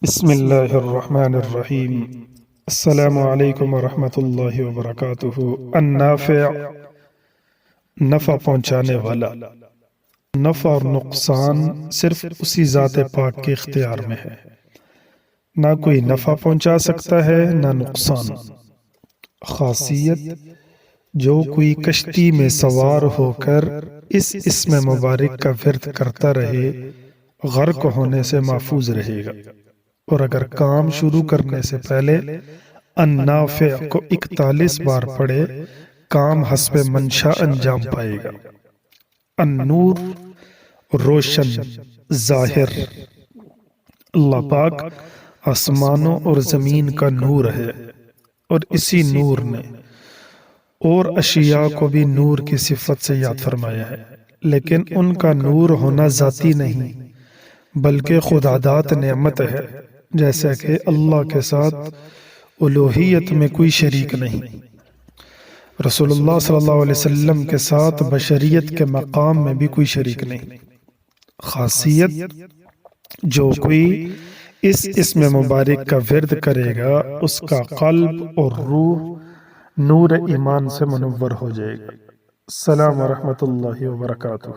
بسم اللہ الرحمن الرحیم۔ السلام علیکم ورحمۃ اللہ وبرکاتہ۔ النافع، نفع پہنچانے والا۔ نفع اور نقصان صرف اسی ذات پاک کے اختیار میں ہے، نہ کوئی نفع پہنچا سکتا ہے نہ نقصان۔ خاصیت: جو کوئی کشتی میں سوار ہو کر اس اسم مبارک کا ورد کرتا رہے غرق ہونے سے محفوظ رہے گا، اور اگر کام شروع کرنے سے پہلے النافع کو 41 بار پڑھے کام حسب منشا انجام پائے گا۔ النور، روشن، ظاہر۔ اللہ پاک آسمانوں اور زمین کا نور ہے، اور اسی نور نے اور اشیاء کو بھی نور کی صفت سے یاد فرمایا ہے، لیکن ان کا نور ہونا ذاتی نہیں بلکہ خداداد نعمت ہے، جیسا کہ اللہ کے ساتھ الوہیت میں کوئی شریک نہیں، رسول اللہ صلی اللہ علیہ وسلم کے ساتھ بشریت کے مقام میں بھی کوئی شریک نہیں۔ خاصیت: جو کوئی اس اسم مبارک کا ورد کرے گا اس کا قلب اور روح نور ایمان سے منور ہو جائے گا۔ السلام ورحمۃ اللہ وبرکاتہ۔